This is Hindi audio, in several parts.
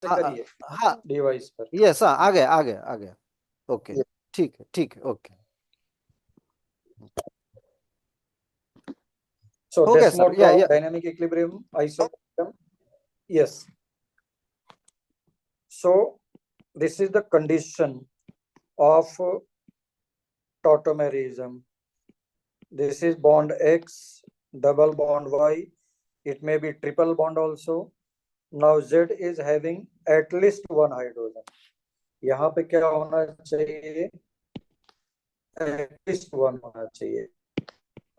करिए हाँ डिवाइस पर। यस, हाँ आ गया आ गया आ गया। ओके, ठीक है ठीक है, ओके। So हो गया सर, Desmos law या of dynamic equilibrium, isoequilibrium. Yes. So this is the condition of tautomerism. This is bond X, double bond Y. It may be triple bond also. Now Z is having at least one hydrogen. यहाँ पे क्या होना चाहिए? At least one होना चाहिए.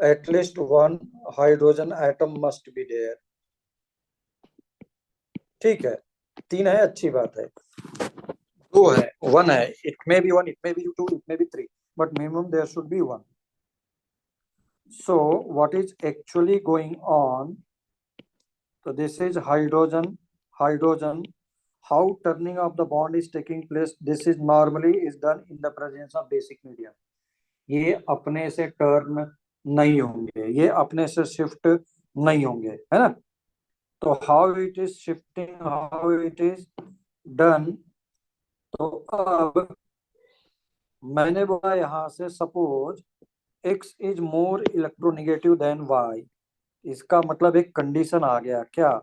At least one hydrogen atom must be there. ठीक है, तीन है, अच्छी बात है। दो है, वन है, it may be one, it may be two, it may be three, but minimum there should be one. So what is actually going on? So this is hydrogen. How turning of the bond is taking place? This is normally is done in the presence of basic medium. ये अपने से टर्न नहीं होंगे, ये अपने से शिफ्ट नहीं होंगे, है ना? तो how it is shifting, how it is done? तो अब मैंने बोला यहां से suppose x is more electronegative than y, इसका मतलब एक कंडीशन आ गया क्या?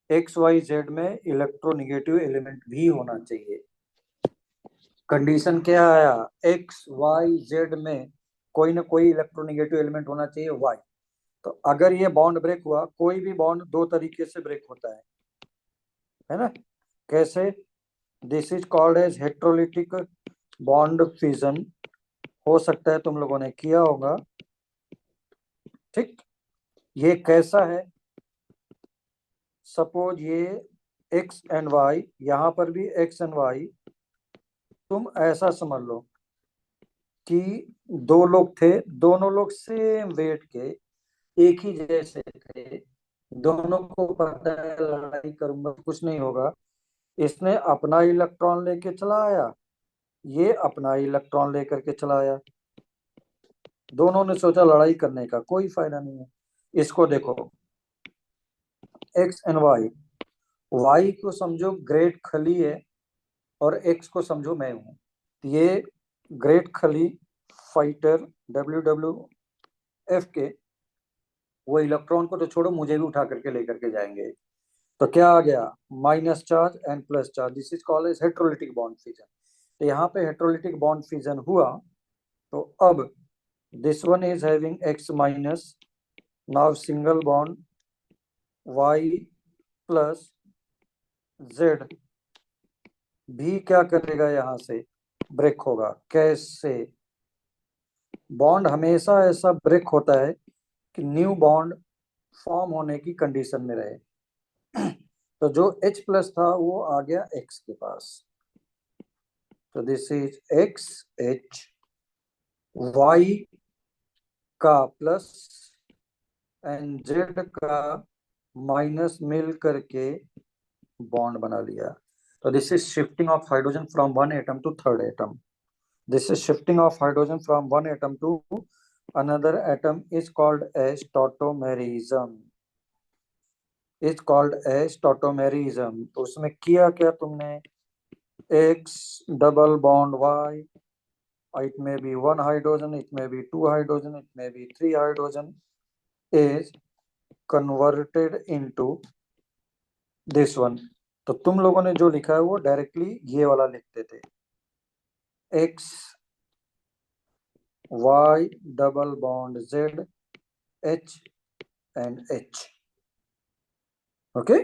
एक्स वाई जेड में इलेक्ट्रोनेगेटिव एलिमेंट भी होना चाहिए। कंडीशन क्या आया? एक्स वाई जेड में कोई ना कोई इलेक्ट्रोनेगेटिव एलिमेंट होना चाहिए y। तो अगर ये बॉन्ड ब्रेक हुआ, कोई भी बॉन्ड दो तरीके से ब्रेक होता है ना? कैसे? This is called as heterolytic bond fission. हो सकता है तुम लोगों ने किया होगा, ठीक? ये कैसा है? सपोज ये एक्स एंड वाई, यहां पर भी एक्स एंड वाई, तुम ऐसा समझ लो कि दो लोग थे, दोनों लोग सेम वेट के, एक ही जैसे थे, दोनों को पता है लड़ाई करूंगा कुछ नहीं होगा। इसने अपना इलेक्ट्रॉन लेके चला आया, ये अपना इलेक्ट्रॉन लेकर के चला आया। दोनों ने सोचा लड़ाई करने का कोई फायदा नहीं है। इसको देखो, एक्स एंड वाई, वाई को समझो ग्रेट खली है और एक्स को समझो मैं हूं। ये ग्रेट खली फाइटर WWF के, वो इलेक्ट्रॉन को तो छोड़ो, मुझे भी उठा करके लेकर के जाएंगे। तो क्या आ गया? Minus charge and plus charge. This is called as heterolytic bond fission. तो यहाँ पे हेट्रोलिटिक बॉन्ड फिजन हुआ। तो अब this one is having x minus, now single bond y plus z भी क्या करेगा? यहाँ से ब्रेक होगा। कैसे? बॉन्ड हमेशा ऐसा ब्रेक होता है कि न्यू बॉन्ड फॉर्म होने की कंडीशन में रहे। तो जो H प्लस था वो आ गया X के पास। तो this is X H, Y का प्लस एंड Z का माइनस मिल करके बॉन्ड बना लिया। तो this is shifting of hydrogen from one atom to third atom. This is shifting of hydrogen from one atom to another atom is called as tautomerism. Is called as tautomerism. तो उसमें किया क्या तुमने? X double bond Y. It may be one hydrogen, it may be two hydrogen, it may be three hydrogen is converted into this one. तो तुम लोगों ने जो लिखा है वो डायरेक्टली ये वाला लिखते थे, X Y double bond Z H and H. Okay,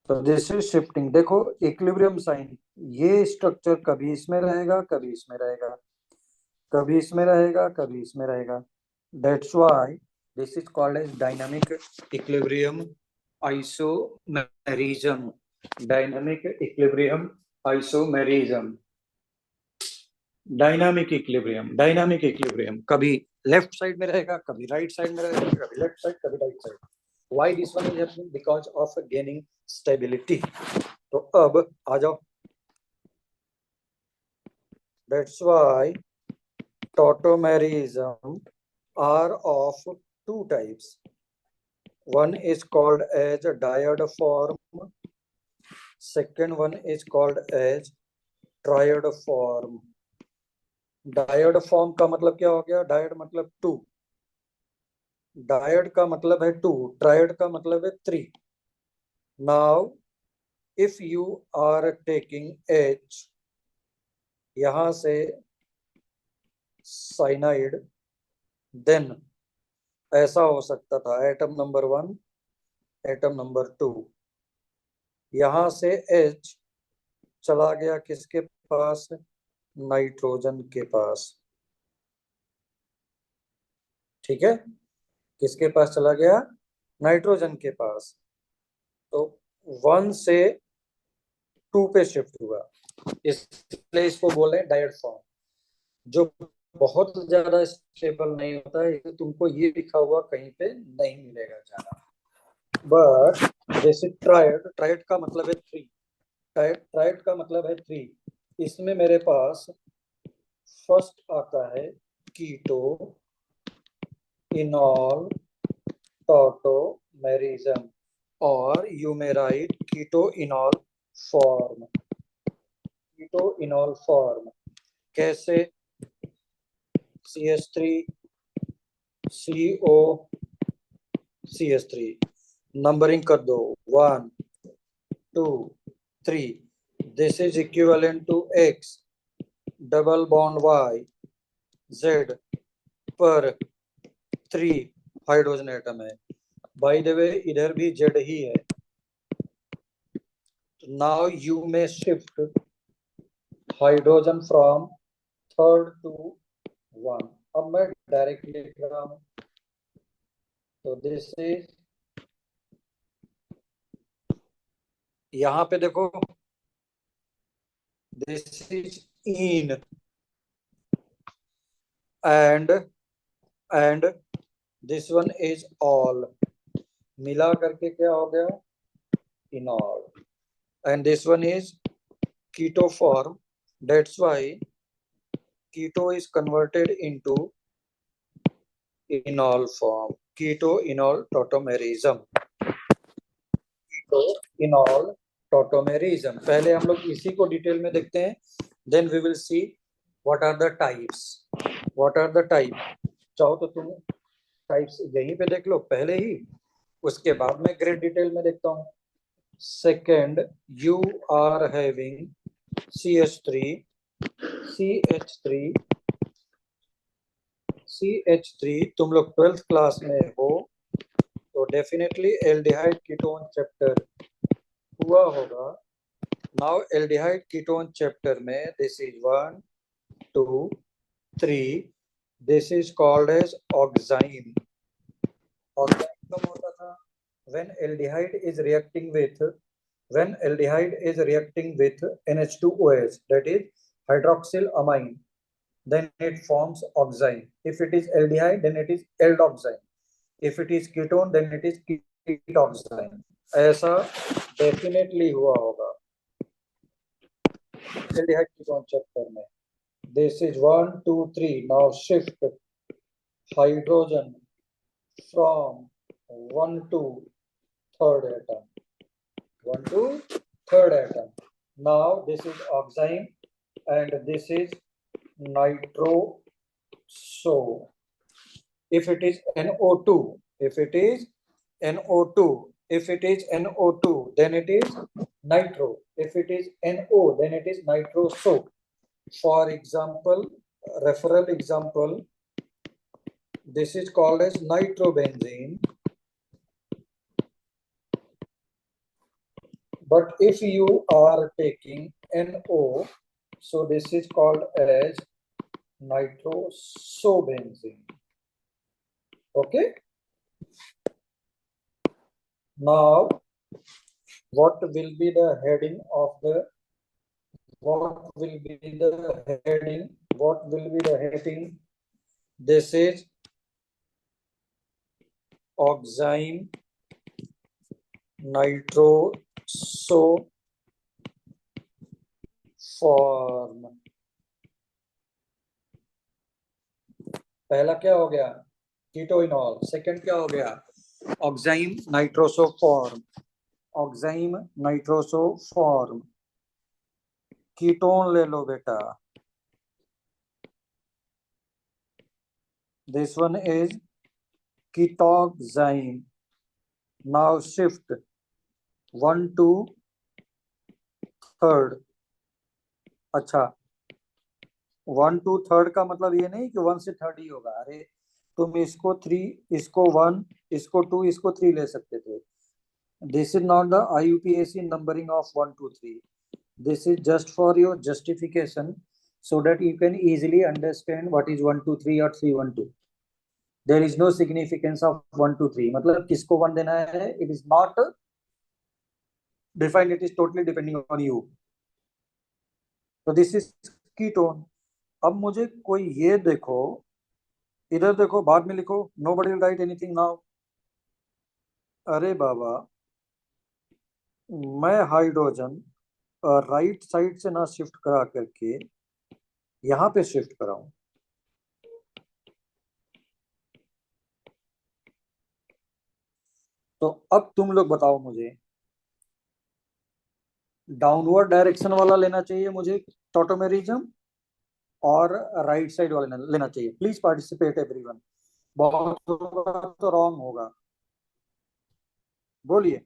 तो दिस इज शिफ्टिंग। देखो इक्विलिब्रियम साइन, ये स्ट्रक्चर कभी इसमें रहेगा, कभी इसमें रहेगा, कभी इसमें रहेगा, कभी इसमें रहेगा। That's why this is called as dynamic equilibrium isomerism. Dynamic equilibrium isomerism. Dynamic equilibrium कभी लेफ्ट साइड में रहेगा, कभी राइट साइड में रहेगा, कभी लेफ्ट साइड, कभी right side. Why this one is happening? Because of gaining stability. तो अब आ जाओ। That's why tautomerism are of two types. One is called as a diode form Second one is called as triad form. Dyad form का मतलब क्या हो गया? डायड मतलब टू, डायड का मतलब है टू, ट्रायड का मतलब है three. Now if you are taking H, यहां से साइनाइड, देन ऐसा हो सकता था एटम नंबर 1, एटम नंबर 2, यहां से एच चला गया किसके पास? नाइट्रोजन के पास. ठीक है, किसके पास चला गया? नाइट्रोजन के पास. तो 1 से 2 पे शिफ्ट हुआ, इसलिए इसको बोले डायड फॉर्म. जो बहुत ज्यादा स्टेबल नहीं होता है, तुमको ये लिखा हुआ कहीं पे नहीं मिलेगा ज्यादा. बट जैसे ट्रायड, ट्रायड का मतलब है थ्री, ट्रायड का मतलब है थ्री. इसमें मेरे पास फर्स्ट आता है कीटो, इनॉल, टॉटोमेरिज्म, और you may write keto enol form. Keto enol form कैसे? CH3 CO CH3, नंबरिंग कर दो 1 2 3. This is equivalent to X double bond Y Z पर 3 हाइड्रोजन एटम है. बाय द वे इधर भी Z ही है. Now you may shift hydrogen from third to 1. अब मैं डायरेक्टली लिख रहा हूं. तो दिस इज, यहां पे देखो, this is ene and this one is ol. मिला करके क्या हो गया? Enol. And this one is keto form. That's why keto is converted into enol form. Keto enol tautomerism. Keto enol tautomerism. पहले हम लोग इसी को डिटेल में देखते हैं, then we will see what are the types. What are the type? चाहो तो तुम टाइप्स यहीं पे देख लो पहले ही, उसके बाद में ग्रेट डिटेल में देखता हूँ. Second, you are having CH3 CH3 CH3. तुम लोग 12th क्लास में हो तो डेफिनेटली एल्डिहाइड कीटोन चैप्टर हुआ होगा. नाउ एल्डिहाइड कीटोन चैप्टर में this is 1 2 3. This is called as oxime. Oxime कब होता था? when aldehyde is reacting with NH2OH, that is hydroxylamine, then it forms oxime. If it is aldehyde, then it is aldoxime. If it is ketone, then it is ketoxime. ऐसा डेफिनेटली हुआ होगा aldehyde ketone chapter में. This is 1 2 3. Now shift hydrogen from 1 to third atom. 1 to third atom. Now this is oxime and this is nitro. So if it is NO2, if it is NO2, if it is NO2, then it is nitro. If it is NO, then it is nitro. So for example, referral example, this is called as nitrobenzene. But if you are taking NO, so this is called as nitrosobenzene. Okay. Now, what will be the heading of the? What will be the heading? What will be the heading? This is oxime nitrosoform. पहला क्या हो गया? कीटोइनॉल. सेकंड क्या हो गया? Oxime nitroso form. Oxime nitroso form. Ketone ले लो बेटा, this one is ketoxime. Now shift 1 to 3rd। अच्छा, 1 to 3rd का मतलब ये नहीं कि 1 से 3rd ही होगा। अरे तुम इसको 3, इसको 1, इसको 2, इसको 3 ले सकते थे। This is not the IUPAC numbering of 1 to 3। This is just for your justification, so that you can easily understand what is 1 2 3 or 3 1 2। there is no significance of 1 2 3, मतलब किसको 1 देना है, it is not defined, it is totally depending on you। तो दिस इज कीटोन। अब मुझे कोई ये देखो, इधर देखो, बाद में लिखो, nobody will write anything now। अरे बाबा, मैं हाइड्रोजन राइट साइड से ना शिफ्ट करा करके यहाँ पे शिफ्ट कराऊं, तो अब तुम लोग बताओ मुझे, डाउनवर्ड डायरेक्शन वाला लेना चाहिए मुझे टॉटोमेरिज्म, और राइट साइड वाला लेना चाहिए। Please participate everyone. बहुत होगा तो रॉन्ग होगा, बोलिए।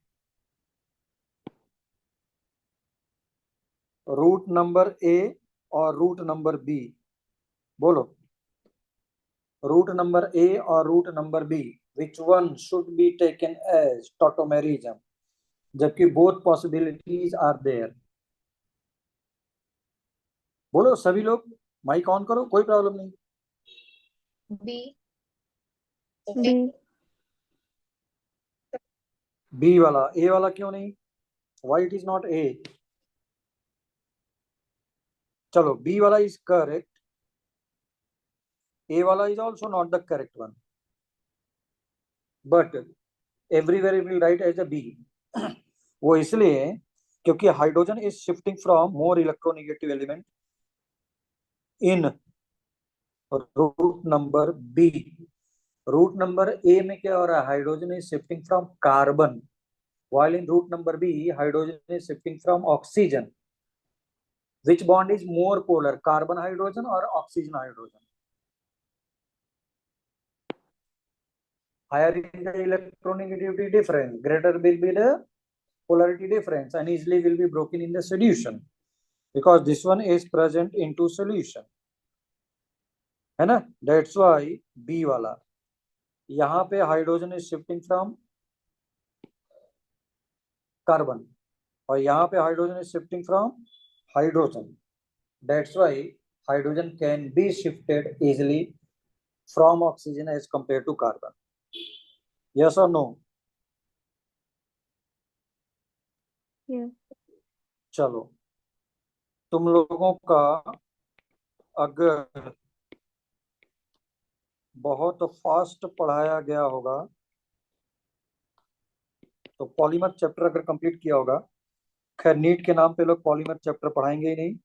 रूट नंबर ए और रूट नंबर बी, बोलो। रूट नंबर ए और root number B, which one should be taken as tautomerism, जबकि बोथ पॉसिबिलिटीज आर देयर। बोलो सभी लोग, माइक ऑन करो, कोई प्रॉब्लम नहीं। बी। बी। बी वाला, ए वाला क्यों नहीं? Why it is not A? चलो, बी वाला इज करेक्ट, ए वाला is also not the correct one, but everywhere will write as a B. वो इसलिए क्योंकि hydrogen is shifting from more electronegative element in root number B. Root number A में क्या हो रहा है? Hydrogen is shifting from carbon, while in root number B, hydrogen is shifting from oxygen. Which bond is more polar, carbon hydrogen or oxygen hydrogen? Higher is the electronegativity difference, greater will be the polarity difference, and easily will be broken in the solution, because this one is present into solution, है ना? That's why B वाला, यहाँ पे hydrogen is shifting from carbon, और यहाँ पे hydrogen is shifting from hydrogen. That's why hydrogen can be shifted easily from oxygen as compared to carbon. Yes or no? Yes. चलो, तुम लोगों का अगर बहुत फास्ट पढ़ाया गया होगा तो पॉलीमर चैप्टर अगर कंप्लीट किया होगा, खैर नीट के नाम पे लोग पॉलीमर चैप्टर पढ़ाएंगे ही नहीं,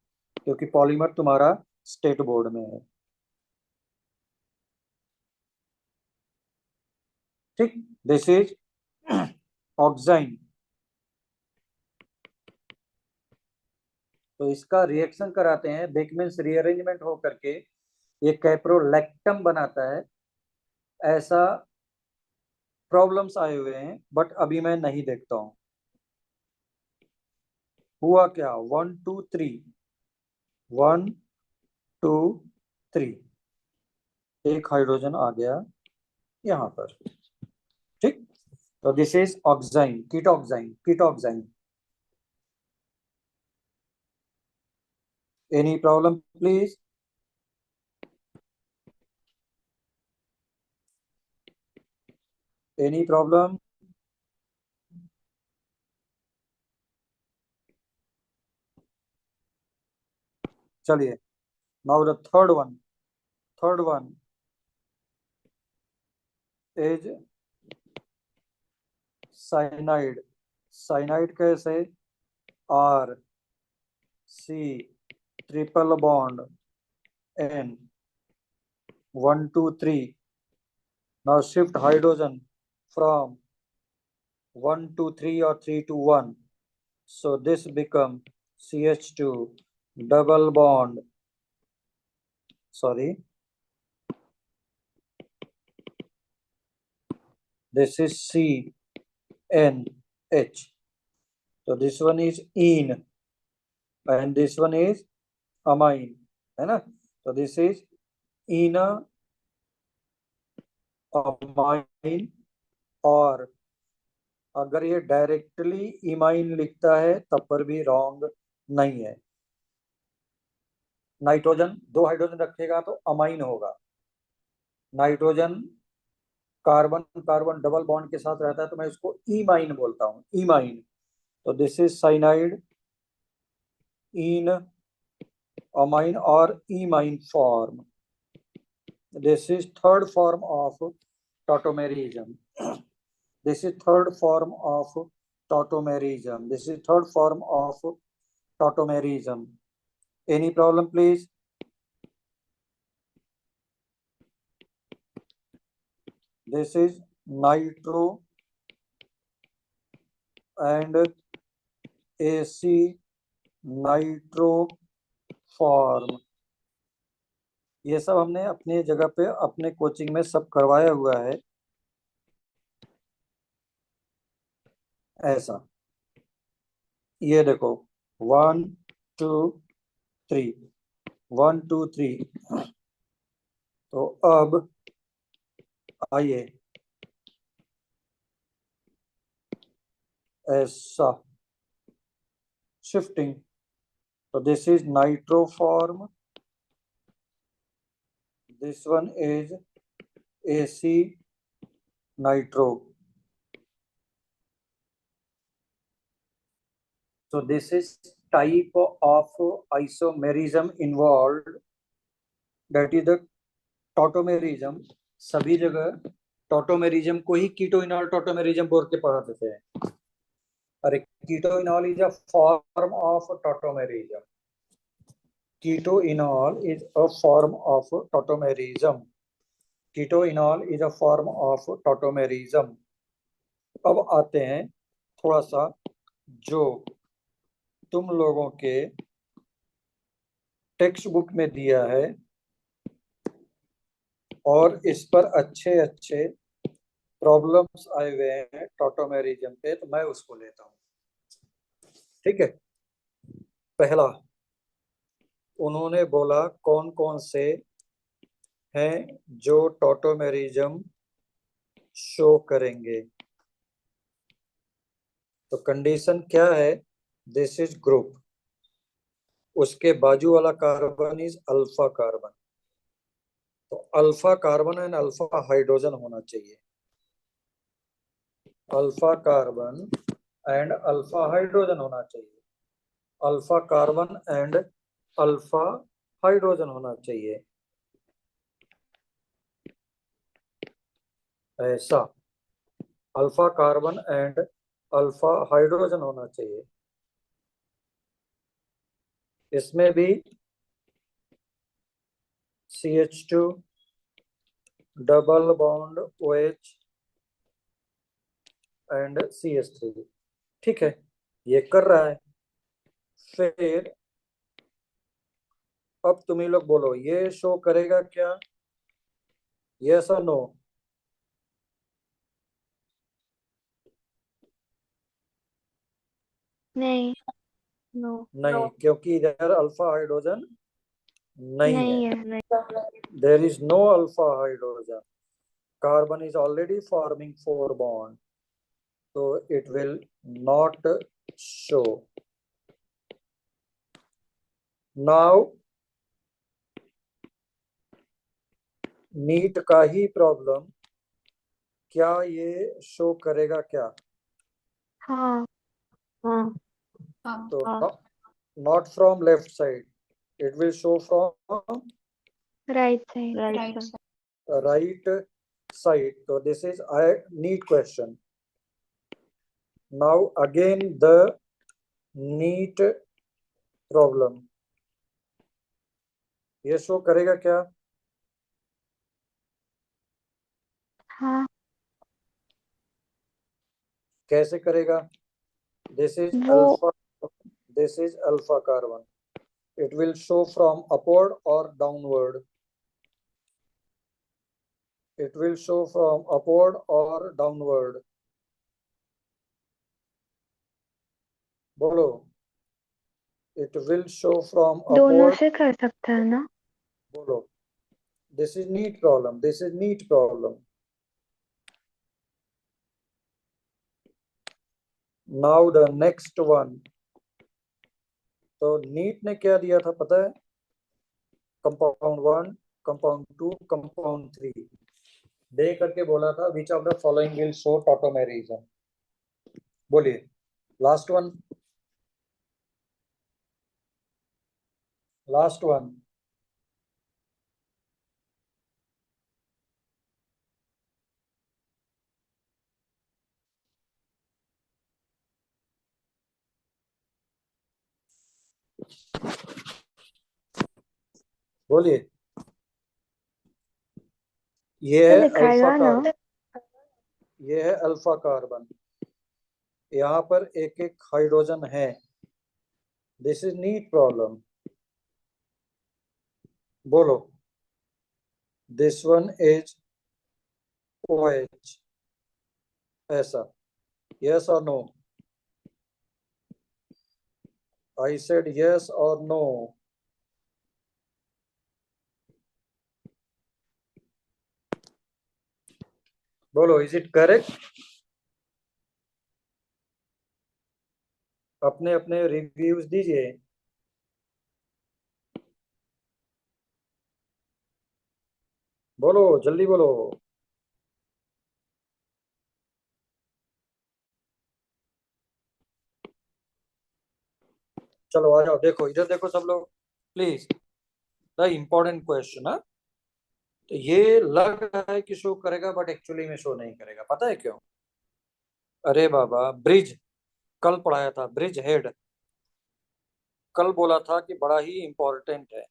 क्योंकि पॉलीमर तुम्हारा स्टेट बोर्ड में है। ठीक, दिस इज ऑक्साइन। तो इसका रिएक्शन कराते हैं, बेकमेंस रीअरेंजमेंट हो करके ये कैप्रोलैक्टम बनाता है। ऐसा प्रॉब्लम्स आए हुए हैं, बट अभी मैं नहीं देखता हूं। हुआ क्या? 1 2 3, 1 2 3, एक हाइड्रोजन आ गया यहां पर। ठीक, तो this is oxime, ketoxime, ketoxime. Any problem please? Any problem? चलिए, now the third one. Third one is cyanide. Cyanide कैसे? R C triple bond N, 1 2 3। Now shift hydrogen from 1 2 3 or 3 2 1. So this become CH2 double bond, sorry, this is CNH. So this one is ene and this one is amine, है ना? So this is ene amine, और अगर ये डायरेक्टली इमाइन लिखता है तब पर भी रॉन्ग नहीं है। नाइट्रोजन 2 हाइड्रोजन रखेगा तो अमाइन होगा। Nitrogen carbon carbon double bond के साथ रहता है तो मैं इसको इमाइन बोलता हूँ, इमाइन। तो this is cyanide in amine और imine form. This is third form of tautomerism. This is third form of tautomerism. This is third form of tautomerism. Any problem, please? This is nitro and AC nitro form. ये सब हमने अपनी जगह पे अपने कोचिंग में सब करवाया हुआ है। ऐसा ये देखो 1 2 3 1 2 3। तो अब आइए ऐसा शिफ्टिंग। तो this is nitro form, this one is AC nitro. So this is type of isomerism involved, that is the tautomerism। सभी जगह टॉटोमेरिज्म को ही कीटोइनॉल टॉटोमेरिज्म बोल के पढ़ा देते हैं। अरे कीटोइनॉल is a form of tautomerism. कीटोइनॉल is a form of tautomerism. कीटोइनॉल is a form of tautomerism. अब आते हैं थोड़ा सा जो तुम लोगों के टेक्स्ट बुक में दिया है और इस पर अच्छे अच्छे प्रॉब्लम्स आए हुए हैं टॉटोमेरिज्म पे, तो मैं उसको लेता हूँ। ठीक है, पहला उन्होंने बोला कौन कौन से हैं जो टॉटोमेरिज्म शो करेंगे। तो कंडीशन क्या है? दिस इज ग्रुप, उसके बाजू वाला कार्बन इज अल्फा कार्बन। तो alpha carbon and alpha hydrogen होना चाहिए। Alpha carbon and alpha hydrogen होना चाहिए। Alpha carbon and alpha hydrogen होना चाहिए। ऐसा alpha carbon and alpha hydrogen होना चाहिए। इसमें भी CH2 double bond OH and CH3। ठीक है, ये कर रहा है। फिर अब तुम ही लोग बोलो, ये शो करेगा क्या? यस और नो? नहीं, नो, नहीं, क्योंकि इधर अल्फा हाइड्रोजन नहीं नहीं है। है, नहीं। There is no alpha hydrogen. Carbon is already forming 4 bond, so it will not show. Now NEET का ही प्रॉब्लम, क्या ये शो करेगा क्या? हाँ, हाँ, तो हाँ, not from left side, it will show from right side, Right sir. side. right side. So this is a neat question. Now again the neat problem, ये शो करेगा क्या? हाँ, कैसे करेगा? दिस इज वो alpha, this is alpha carbon, it will show from upward or downward, it will show from upward or downward. बोलो, it will show from दोनों upward. से कर सकता है ना? बोलो, this is neat problem, this is neat problem. Now the next one. तो नीट ने क्या दिया था पता है? कंपाउंड 1, कंपाउंड 2, कंपाउंड 3 दे करके बोला था which of the following will show tautomerism. बोलिए, लास्ट वन, लास्ट वन. बोलिए, ये तो है लिखा अल्फा है ना? कार्बन, ये है अल्फा कार्बन, यहाँ पर एक एक हाइड्रोजन है. This is NEET problem. बोलो, दिस वन इज OH, ऐसा, yes or no? I said yes or no. बोलो, इज इट करेक्ट? अपने अपने रिव्यूज दीजिए. बोलो, जल्दी बोलो. चलो आ जाओ, देखो इधर देखो सब लोग प्लीज. द इम्पोर्टेंट क्वेश्चन है. तो ये लग रहा है कि शो करेगा बट एक्चुअली में शो नहीं करेगा. पता है क्यों? अरे बाबा, ब्रिज कल पढ़ाया था, ब्रिज हेड कल बोला था कि बड़ा ही इम्पोर्टेंट है.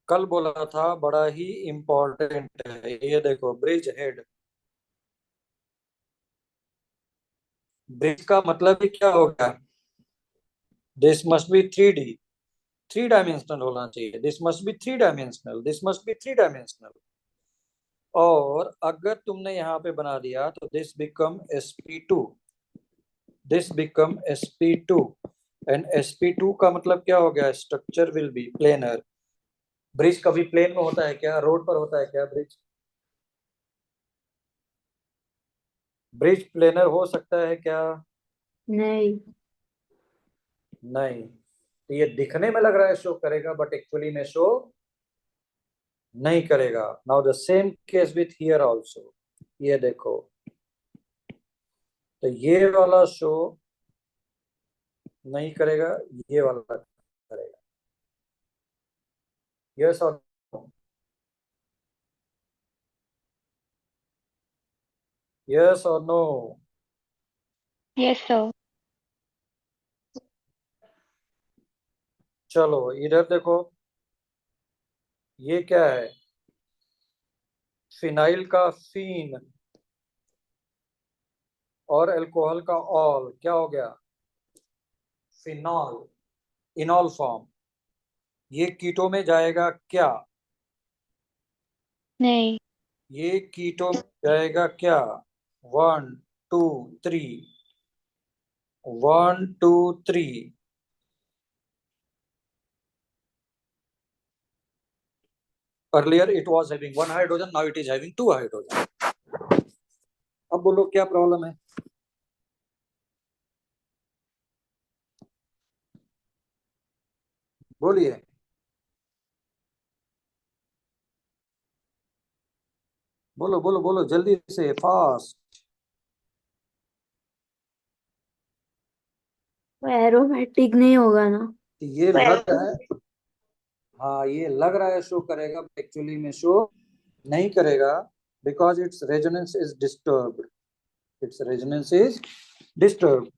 कल बोला था बड़ा ही इम्पोर्टेंट है. ये देखो, ब्रिज हेड. ब्रिज का मतलब ही क्या हो गया? This must be 3D, 3 dimensional होना चाहिए. This must be 3 dimensional, this must be 3 dimensional. और अगर तुमने यहाँ पे बना दिया तो this become sp2, this become sp2. And sp2 का मतलब क्या हो गया? Structure will be planar. Bridge कभी प्लेन में होता है क्या? रोड पर होता है क्या ब्रिज? ब्रिज प्लेनर हो सकता है क्या? नहीं। नहीं. तो ये दिखने में लग रहा है शो करेगा बट एक्चुअली में शो नहीं करेगा. Now the same case with here also. ये देखो, तो ये वाला शो नहीं करेगा, ये वाला करेगा. यस और नो? यस और नो? Yes sir. चलो इधर देखो, ये क्या है? फिनाइल का फीन और अल्कोहल का ऑल, क्या हो गया? Phenol, इनॉल form. ये कीटो में जाएगा क्या? नहीं. ये कीटो में जाएगा क्या? 1 2 3, 1 2 3. Earlier it was having 1 hydrogen, now it is having 2 hydrogen. अब बोलो क्या प्रॉब्लम है? बोलिए. बोलो बोलो बोलो, जल्दी से, फास्ट. वो एरोमेटिक नहीं होगा ना? ये लग रहा है, हाँ ये लग रहा है शो करेगा, एक्चुअली में शो नहीं करेगा because it's resonance is disturbed. It's resonance is disturbed.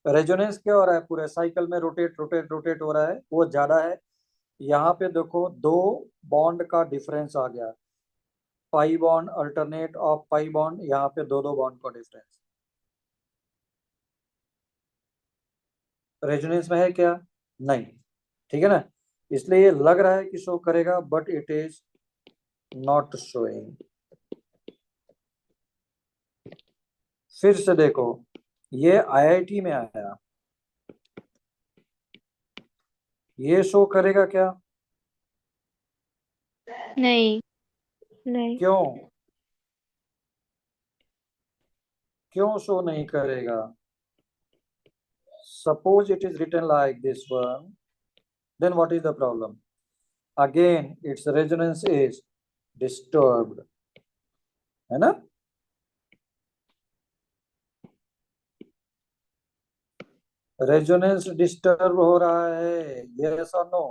Resonance क्या हो रहा है? पूरे साइकिल में रोटेट रोटेट रोटेट हो रहा है, वो ज्यादा है. यहाँ पे देखो, 2 बॉन्ड का डिफरेंस आ गया. Pi bond alternate of pi bond, यहाँ पे 2 2 बॉन्ड का डिफरेंस. रेजोनेंस में है क्या? नहीं, ठीक है ना, इसलिए ये लग रहा है कि शो करेगा but it is not showing. फिर से देखो, ये आईआईटी में आया, ये शो करेगा क्या? नहीं। नहीं। क्यों? क्यों शो नहीं करेगा? Suppose it is written like this one, then what is the problem? Again, its resonance is disturbed, है ना? रेजोनेंस डिस्टर्ब हो रहा है, यस और नो?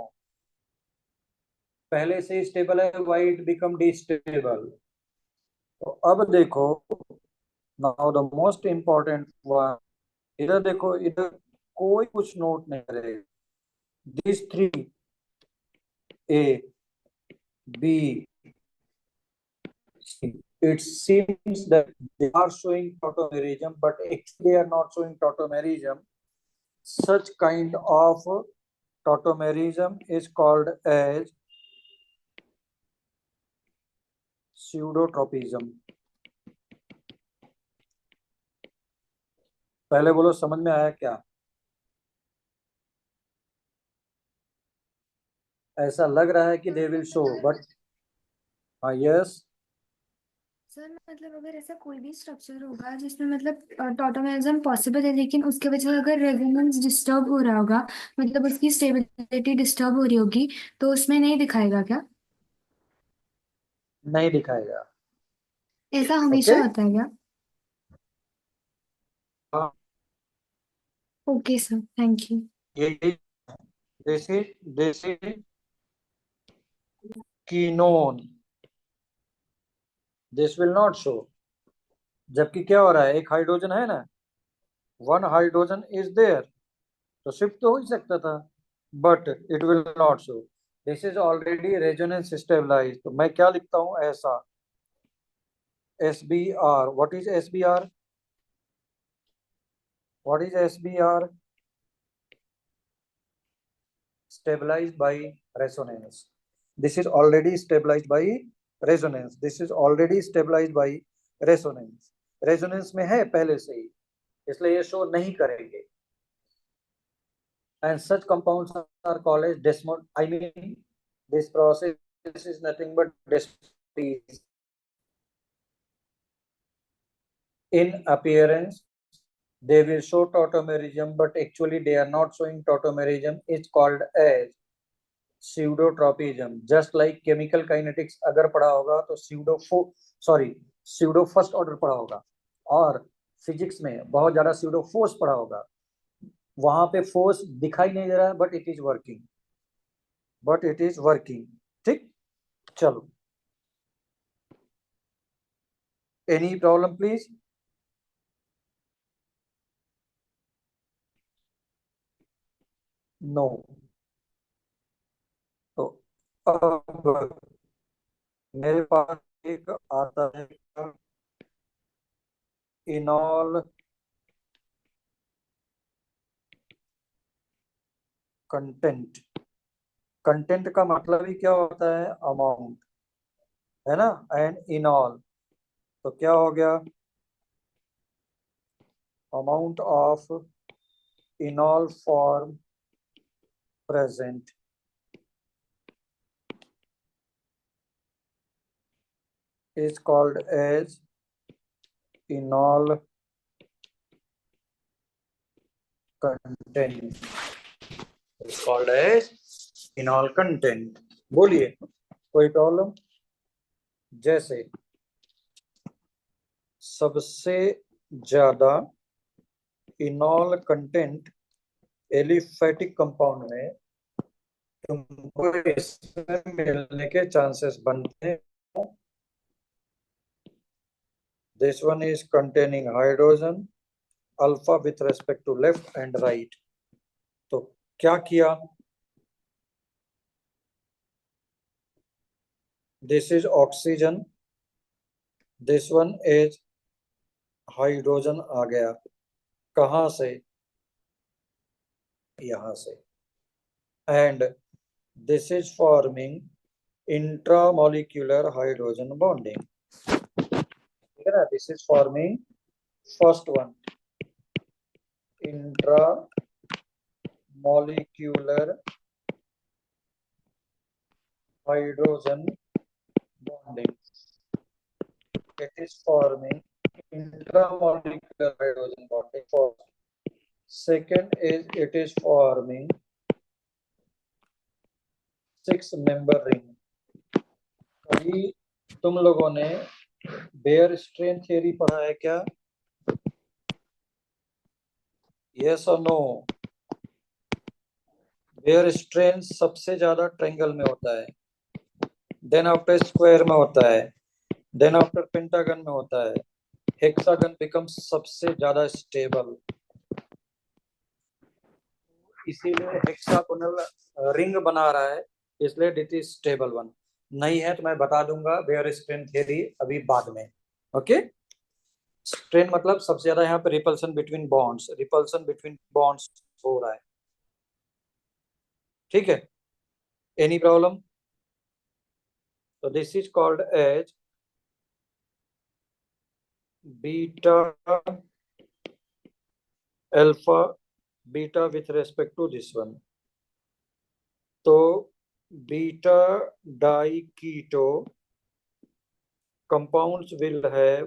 पहले से स्टेबल है, व्हाई इट बिकम डिस्टेबल? तो अब देखो, now the most important one, इधर देखो, इधर कोई कुछ नोट नहीं करेगा। This three, A, B, C, it seems that they are showing tautomerism, but actually they are not showing tautomerism. Such kind of tautomerism is called as pseudotropism. पहले बोलो, समझ में आया क्या? ऐसा लग रहा है कि दे विल शो, बट हाँ, यस, सर मतलब अगर ऐसा कोई भी स्ट्रक्चर होगा जिसमें मतलब टॉटोमेरिज्म पॉसिबल है, लेकिन उसके वजह से अगर रेजोनेंस डिस्टर्ब हो रहा होगा, मतलब उसकी स्टेबिलिटी डिस्टर्ब हो रही होगी, तो उसमें नहीं दिखाएगा क्या? नहीं दिखाएगा। ऐसा हमेशा ओके, होता है क्या? हाँ, ओके सर, थैंक यू। ये this is quinone, this will not show. जबकि क्या हो रहा है, एक हाइड्रोजन है ना, वन हाइड्रोजन इज देयर, तो शिफ्ट तो हो ही सकता था, but it will not show. This is already resonance stabilize, तो मैं क्या लिखता हूं, ऐसा S B R. What is S B R? What is S B R? stabilized by resonance. This is already stabilized by resonance. This is already stabilized by resonance. Resonance में है पहले से ही, इसलिए ये शो नहीं करेंगे। And such compounds are called as desmod. I mean, this process is nothing but desmod. In appearance, they will show tautomerism, but actually they are not showing tautomerism. It's called as pseudotropism. Just like chemical kinetics अगर पढ़ा होगा तो pseudo फर्स्ट ऑर्डर पढ़ा होगा, और फिजिक्स में बहुत ज्यादा pseudo फोर्स पढ़ा होगा। वहां पे फोर्स दिखाई नहीं दे रहा है, but it is working, but it is working. ठीक, चलो, एनी प्रॉब्लम प्लीज? नो। तो अब मेरे पास एक आता है इनॉल कंटेंट। कंटेंट का मतलब ही क्या होता है, अमाउंट, है ना, एंड इनॉल, तो क्या हो गया, amount of enol form present is called as enol content, is called as enol content। बोलिए, कोई प्रॉब्लम? जैसे सबसे ज्यादा इनॉल कंटेंट एलिफेटिक कंपाउंड में तुमको इसमें मिलने के चांसेस बनते हैं। This one is containing hydrogen alpha with respect to left and right। तो क्या किया, this is oxygen, this one is hydrogen आ गया, कहां से, यहां से, and this is forming intramolecular hydrogen bonding, ठीक है ना। This is forming first one, intramolecular hydrogen bonding. It is forming intramolecular hydrogen bonding. First. Second is it is forming 6-member ring. कभी तुम लोगों ने बेयर स्ट्रेन थ्योरी पढ़ा है क्या? यस और नो? बेयर स्ट्रेन सबसे ज्यादा ट्रायंगल में होता है, देन आफ्टर स्क्वायर में होता है, देन आफ्टर पेंटागन में होता है, हेक्सागन बिकम्स सबसे ज्यादा स्टेबल, इसीलिए हेक्सागोनल रिंग बना रहा है, इसलिए इट इज स्टेबल वन। नहीं है तो मैं बता दूंगा बेयर स्ट्रेन थ्योरी अभी बाद में। ओके, स्ट्रेन मतलब सबसे ज्यादा यहाँ पे रिपल्सन बिटवीन बॉन्ड्स हो रहा है, ठीक है। Any problem? तो this is called as beta alpha beta with respect to this one. तो beta diketo compounds will have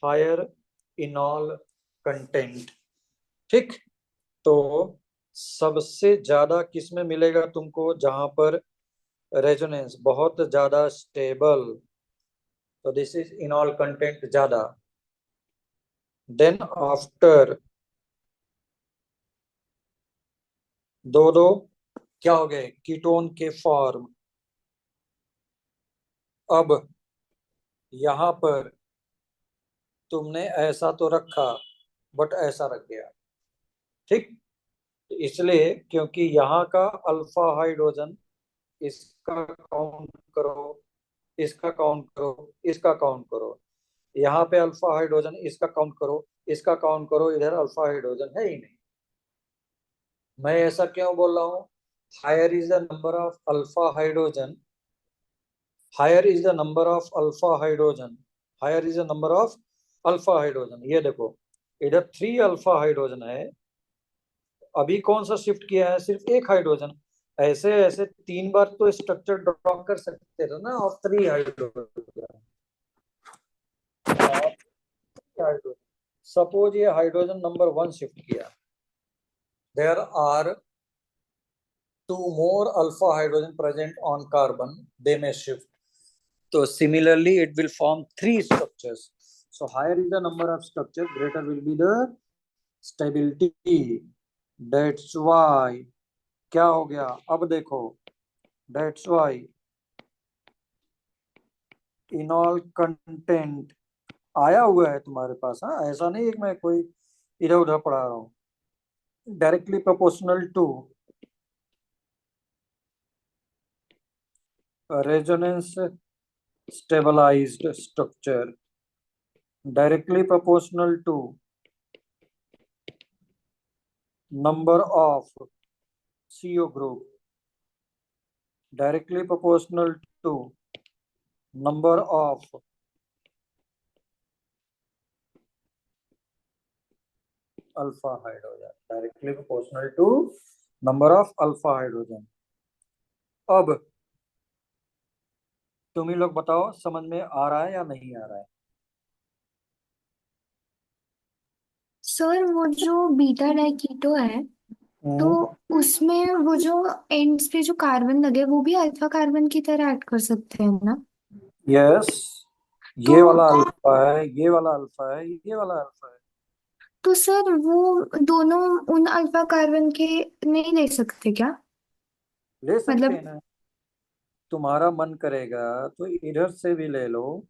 higher enol content, ठीक। तो सबसे ज्यादा किस में मिलेगा तुमको? जहां पर रेजोनेंस बहुत ज्यादा स्टेबल, तो दिस इज इनॉल कंटेंट ज्यादा। देन आफ्टर दो क्या हो गए? कीटोन के फॉर्म। अब यहां पर तुमने ऐसा तो रखा बट ऐसा रख गया, ठीक। इसलिए क्योंकि यहाँ का अल्फा हाइड्रोजन, इसका काउंट करो, इसका काउंट करो, इसका काउंट करो, यहाँ पे अल्फा हाइड्रोजन, इसका काउंट करो, इसका काउंट करो, इधर अल्फा हाइड्रोजन है ही नहीं। मैं ऐसा क्यों बोल रहा हूँ? Higher is the number of alpha hydrogen, higher is the number of alpha hydrogen, higher is the number of alpha hydrogen. ये देखो इधर 3 अल्फा हाइड्रोजन है, अभी कौन सा शिफ्ट किया है? सिर्फ एक हाइड्रोजन। ऐसे ऐसे 3 बार तो स्ट्रक्चर ड्रॉ कर सकते थे ना, और 3 हाइड्रोजन। सपोज ये हाइड्रोजन नंबर 1 शिफ्ट किया, there are 2 more alpha hydrogen present on carbon, they may shift. So similarly it will form 3 structures. So higher is the number of structures, greater will be the stability. That's why क्या हो गया? अब देखो, that's why इनॉल कंटेंट आया हुआ है तुम्हारे पास। हाँ, ऐसा नहीं है कि मैं कोई इधर उधर पढ़ा रहा हूँ। Directly proportional to resonance stabilized structure, directly proportional to number of CO group, directly proportional to number of alpha hydrogen, directly proportional to number of alpha hydrogen. अब तुम ही लोग बताओ समझ में आ रहा है या नहीं आ रहा है? सर वो जो बीटा डाइकीटो है तो उसमें वो जो एंड्स पे जो कार्बन लगे वो भी अल्फा कार्बन की तरह ऐड कर सकते हैं ना? यस, तो ये वाला अल्फा है, ये वाला अल्फा है, ये वाला अल्फा है। तो सर वो दोनों उन अल्फा कार्बन के नहीं ले सकते क्या? ले सकते मतलब हैं ना, तुम्हारा मन करेगा तो इधर से भी ले लो,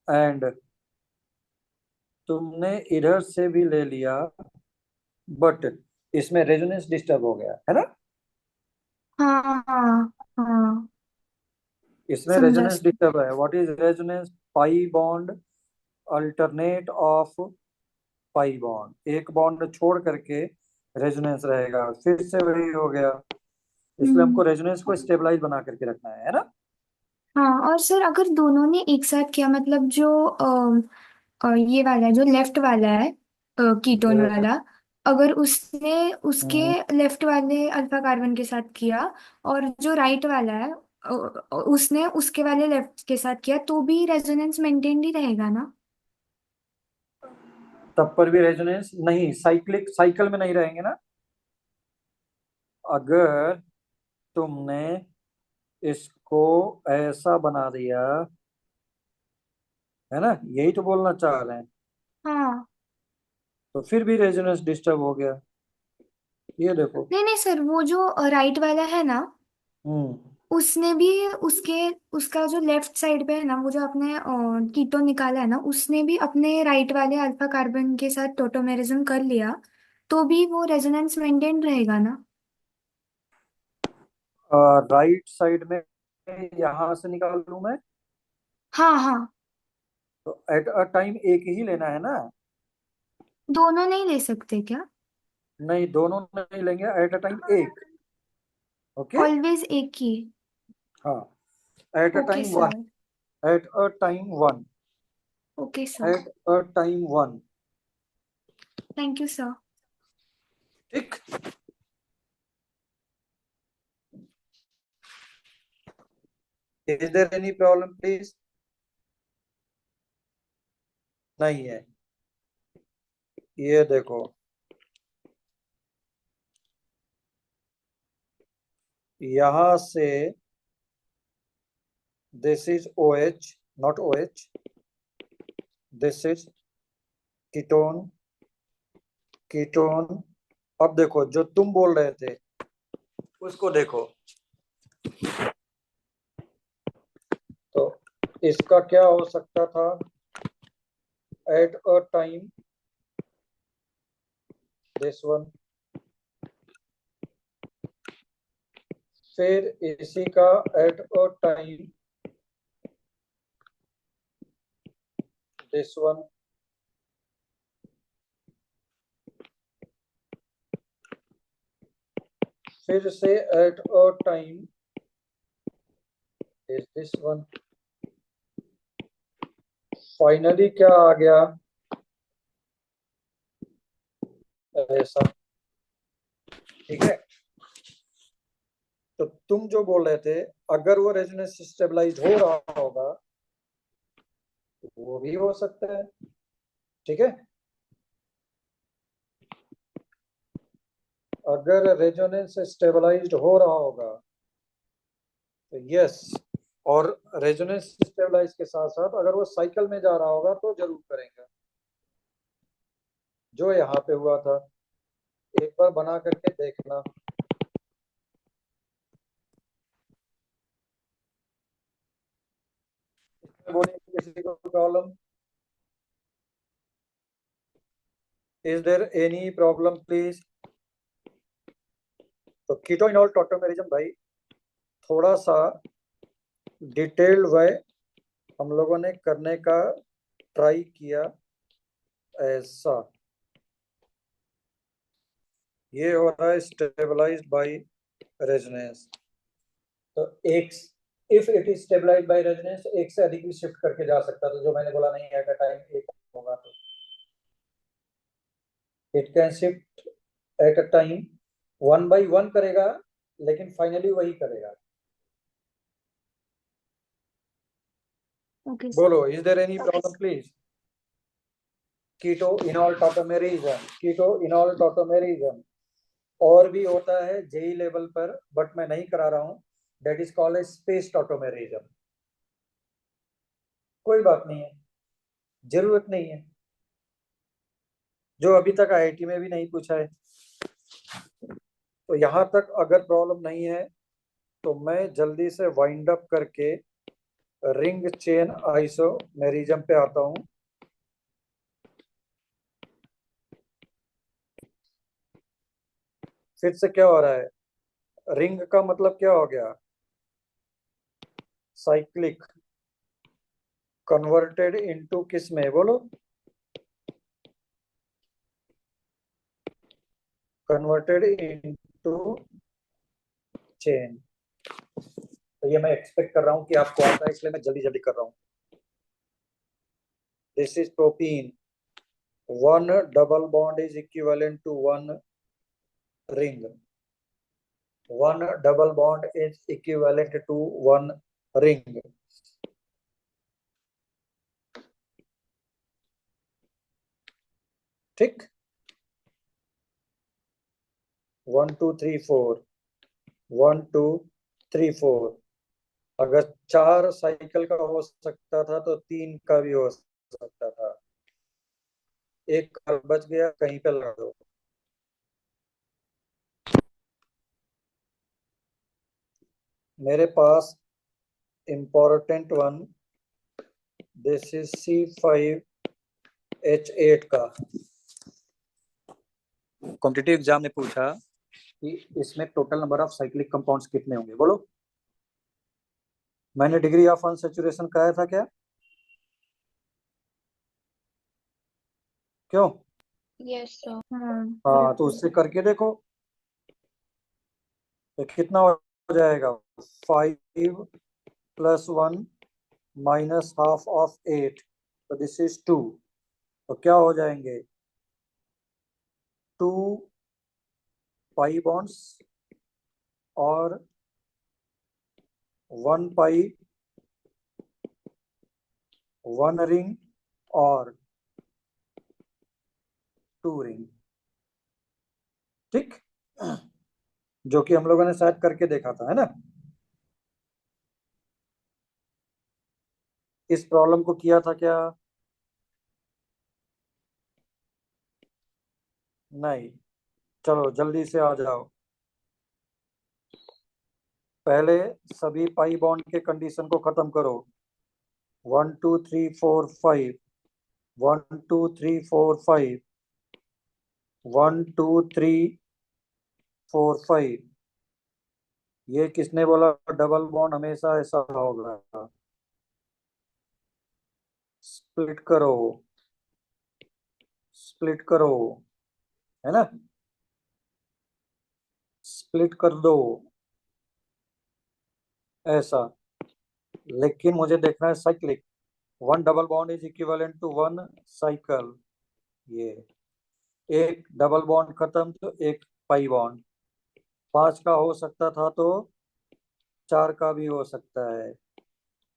एंड तुमने इधर से भी ले लिया, बट इसमें रेजोनेंस डिस्टर्ब हो गया है ना। हाँ हाँ हाँ, इसमें समझा रेजोनेंस डिस्टर्ब है। What is resonance? Pi bond alternate of pi bond, एक बॉन्ड छोड़ करके रेजोनेंस रहेगा, फिर से वही हो गया। इसलिए हमको रेजोनेंस को स्टेबलाइज बना करके रखना है ना। हाँ, और सर अगर दोनों ने एक साथ किया, मतलब जो ये वाला है, जो लेफ्ट वाला है कीटोन ये वाला, अगर उसने उसके हम्म, लेफ्ट वाले अल्फा कार्बन के साथ किया, और जो राइट वाला है उसने उसके वाले लेफ्ट के साथ किया, तो भी रेजोनेंस मेंटेन्ड ही रहेगा ना? तब पर भी रेजोनेंस नहीं, साइक्लिक साइकिल में नहीं रहेंगे ना। अगर तुमने इसको ऐसा बना दिया, है ना, यही तो बोलना चाह रहे हैं, हाँ। तो फिर भी रेजोनेंस डिस्टर्ब हो गया। ये देखो। नहीं नहीं सर, वो जो राइट वाला है ना, हम्म उसने भी उसके उसका जो लेफ्ट साइड पे है ना, वो जो आपने कीटोन निकाला है ना, उसने भी अपने राइट वाले अल्फा कार्बन के साथ टोटोमेरिज्म कर लिया, तो भी वो रेजोनेंस मेंटेन रहेगा ना? राइट साइड में यहां से निकाल लूं मैं, हाँ हाँ। तो एट अ टाइम एक ही लेना है ना। दोनों नहीं ले सकते क्या? नहीं, दोनों नहीं लेंगे, एट अ टाइम एक। ओके। ऑलवेज एक ही? हाँ, at a okay time one, sir. At a time one, okay sir. At a time one. Thank you sir. ठीक। Is there any problem please? नहीं है। ये देखो, यहां से this is OH, not OH, this is ketone, ketone. अब देखो, जो तुम बोल रहे थे उसको देखो, तो इसका क्या हो सकता था, eight a time this one, फिर इसी का eight a time this one, फिर से eight a time is this one, finally क्या आ गया, ऐसा। ठीक है। तो तुम जो बोल रहे थे, अगर वो रेजोनेंस स्टेबलाइज हो रहा होगा तो वो भी हो सकता है। ठीक है। अगर रेजोनेंस स्टेबलाइज्ड हो रहा होगा तो यस, और रेजोनेंस स्टेबलाइज के साथ साथ अगर वो साइकिल में जा रहा होगा तो जरूर करेंगे, जो यहाँ पे हुआ था। एक बार बना करके देखना। बोलिए, किसी को problem? Is there any problem please? तो कीटोइनॉल टॉटोमेरिज्म भाई, थोड़ा सा डिटेल्ड वे हम लोगों ने करने का ट्राई किया। ऐसा ये हो रहा है स्टेबलाइज्ड बाय रेजोनेंस। तो एक, if it is stabilized by resonance, एक से अधिक भी शिफ्ट करके जा सकता था, जो मैंने बोला नहीं एट अ टाइम एक होगा, तो it can shift at a time one by one करेगा, लेकिन फाइनली वही करेगा। Okay sir. बोलो, is there any problem please? Keto enol tautomerism, keto enol tautomerism और भी होता है जेई लेवल पर, बट मैं नहीं करा रहा हूँ। That is called a space tautomerism. कोई बात नहीं है, जरूरत नहीं है, जो अभी तक IIT में भी नहीं पूछा है। तो यहाँ तक अगर प्रॉब्लम नहीं है तो मैं जल्दी से वाइंड अप करके रिंग चेन आइसोमेरिज्म पे आता हूँ। फिर से क्या हो रहा है, रिंग का मतलब क्या हो गया, साइक्लिक, कन्वर्टेड इनटू किस में, बोलो? Converted into chain. तो ये मैं एक्सपेक्ट कर रहा हूं कि आपको आता है, इसलिए मैं जल्दी जल्दी कर रहा हूं। This is propene. One double bond is equivalent to one ring. One double bond is equivalent to one ring. ठीक। 1 2 3 4 1 2 3 4। अगर 4 साइकिल का हो सकता था तो 3 का भी हो सकता था। एक कार बच गया, कहीं पे लगा दो। मेरे पास important one, this is C5H8 का। कॉम्पिटिटिव एग्जाम ने पूछा कि इसमें total number of cyclic compounds कितने होंगे, बोलो। मैंने डिग्री ऑफ अनसैचुरेशन कहा था क्या? क्यों? Yes sir. हाँ, तो उससे करके देखो तो कितना हो जाएगा। 5 + 1 -½ ऑफ 8, तो दिस इज 2। तो क्या हो जाएंगे? 2 पाई बॉन्ड्स और 1 पाई, 1 रिंग और 2 रिंग। ठीक, जो कि हम लोगों ने शायद करके देखा था, है ना। इस प्रॉब्लम को किया था क्या? नहीं। चलो जल्दी से आ जाओ। पहले सभी पाई बॉन्ड के कंडीशन को खत्म करो। 1 2 3 4 5, 1 2 3 4 5, 1 2 3 4 5। ये किसने बोला डबल बॉन्ड हमेशा ऐसा होगा? स्प्लिट करो, स्प्लिट करो, है ना। स्प्लिट कर दो ऐसा। लेकिन मुझे देखना है cyclic. 1 double bond is equivalent to 1 cycle. ये एक डबल बॉन्ड खत्म तो एक पाई बॉन्ड। 5 का हो सकता था तो 4 का भी हो सकता है।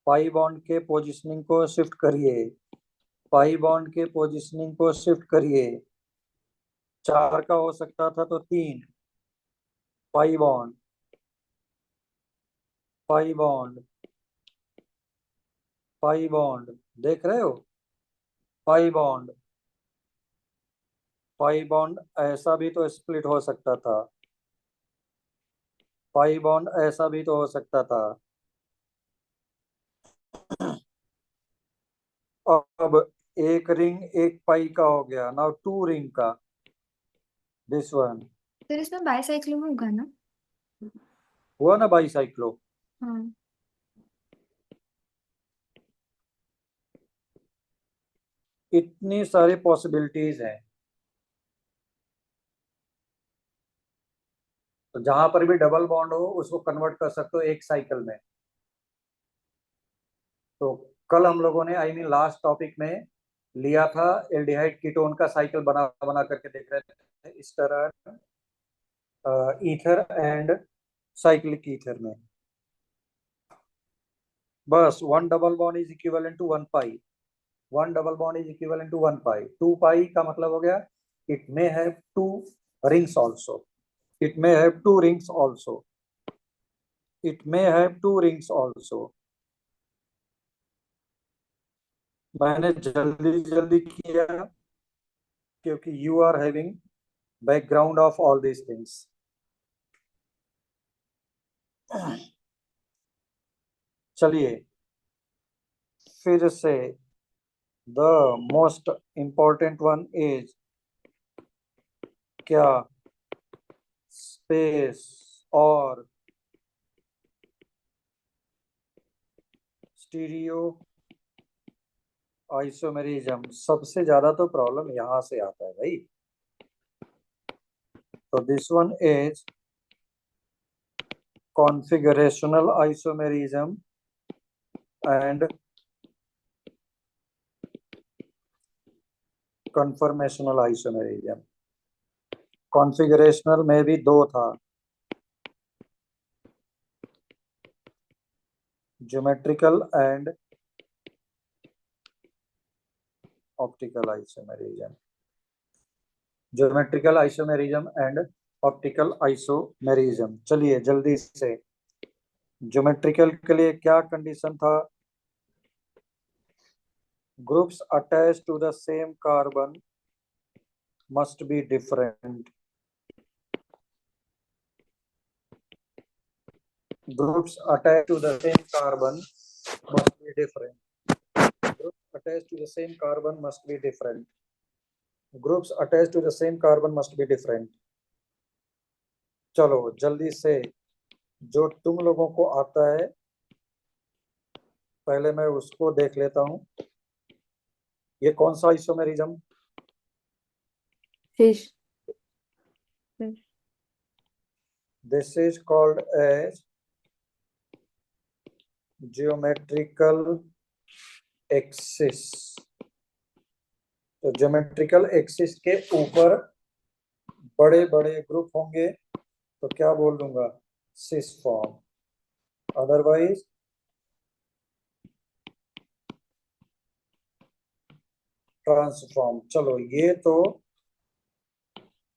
पाई बॉन्ड के पोजिशनिंग को शिफ्ट करिए, पाई बॉन्ड के पोजिशनिंग को शिफ्ट करिए। 4 का हो सकता था तो 3 pi bond, pi bond, pi bond. देख रहे हो? पाई बॉन्ड, पाई बॉन्ड ऐसा भी तो स्प्लिट हो सकता था। पाई बॉन्ड ऐसा भी तो हो सकता था। अब एक रिंग एक पाई का हो गया, नाउ 2 रिंग का, दिस वन। फिर इसमें बाईसाइक्लो में होगा ना? हुआ ना बाईसाइक्लो। हाँ। इतनी सारी पॉसिबिलिटीज हैं, तो जहां पर भी डबल बॉन्ड हो उसको कन्वर्ट कर सकते हो एक साइकिल में। तो कल हम लोगों ने, आई मीन लास्ट टॉपिक में लिया था, एल्डिहाइड कीटोन का साइकिल बना बना करके देख रहे थे इस तरह, ईथर एंड साइक्लिक ईथर में। बस 1 double bond is equivalent to 1 pi, 1 double bond is equivalent to 1 pi. 2 pi का मतलब हो गया it may have 2 rings also, it may have 2 rings also, it may have 2 rings also. मैंने जल्दी जल्दी किया क्योंकि you are having background of all these things. चलिए फिर से, the most important one is क्या? स्पेस और स्टीरियो आइसोमेरिज्म। सबसे ज्यादा तो प्रॉब्लम यहां से आता है भाई। So this one is configurational isomerism and conformational isomerism. Configurational में भी दो था, geometrical and optical isomerism. Geometrical isomerism and optical isomerism. चलिए जल्दी से, ज्योमेट्रिकल के लिए क्या कंडीशन था? Groups attach to the same carbon must be different. Groups attached to the same carbon must be different. Groups attached to the same carbon must be different. Groups attached to the same carbon must be different. चलो जल्दी से, जो तुम लोगों को आता है पहले मैं उसको देख लेता हूं. ये कौन सा isomerism? Fish. This is called as geometrical axis. तो ज्योमेट्रिकल एक्सिस के ऊपर बड़े बड़े ग्रुप होंगे तो क्या बोल दूंगा? Cis form. Otherwise transform. चलो ये तो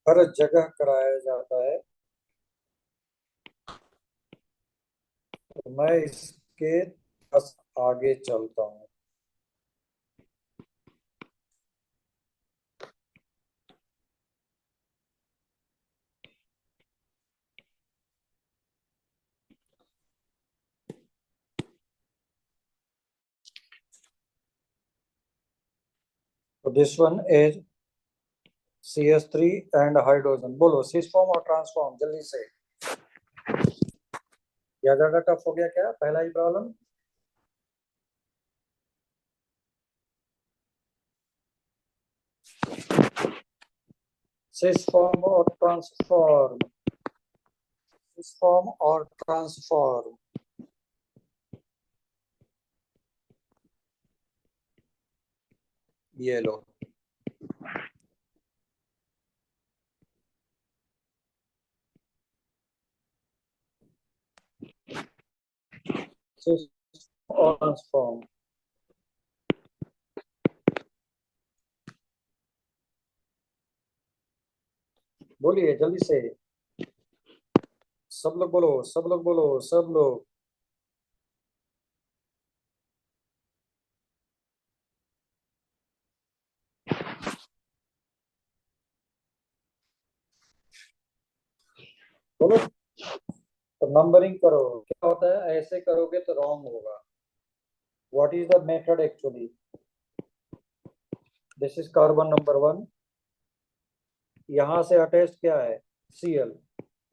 हर जगह कराया जाता है, तो मैं इसके बस आगे चलता हूं. तो this one is CH3 and hydrogen. बोलो सिस फॉर्म और ट्रांसफॉर्म जल्दी से. या ज्यादा टफ हो गया क्या पहला ही प्रॉब्लम? सिस फॉर्म और ट्रांसफॉर्म. सिस फॉर्म और ट्रांसफॉर्म. ये लो. सिस और ट्रांसफॉर्म. बोलिए जल्दी से, सब लोग बोलो, सब लोग बोलो, सब लोग. बोलो. तो नंबरिंग करो. क्या होता है, ऐसे करोगे तो रॉन्ग होगा. What is the method actually? This is carbon number 1. यहां से अटैच क्या है? Cl.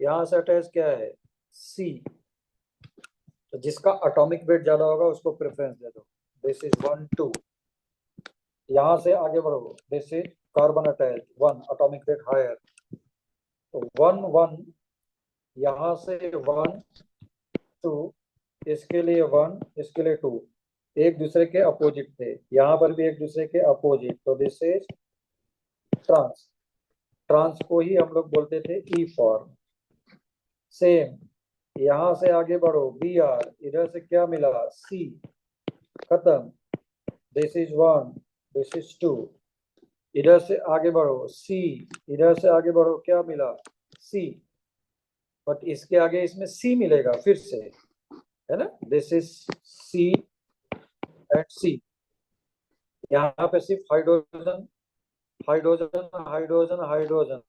यहां से अटैच क्या है? C. तो जिसका एटॉमिक वेट ज्यादा होगा उसको प्रेफरेंस दे दो. This is 1 2. यहां से आगे बढ़ो. This is carbon attach 1, atomic weight higher. तो 1 1. यहां से 1 2. इसके लिए 1, इसके लिए 2. एक दूसरे के अपोजिट थे, यहाँ पर भी एक दूसरे के अपोजिट. तो दिस इज ट्रांस. ट्रांस को ही हम लोग बोलते थे ई फॉर्म. सेम यहां से आगे बढ़ो. Br. इधर से क्या मिला? C. खत्म. This is 1, this is 2. इधर से आगे बढ़ो. C. इधर से आगे बढ़ो. क्या मिला? C. बट इसके आगे इसमें C मिलेगा फिर से, है ना? This is C and C. यहाँ पे सिर्फ hydrogen hydrogen hydrogen hydrogen.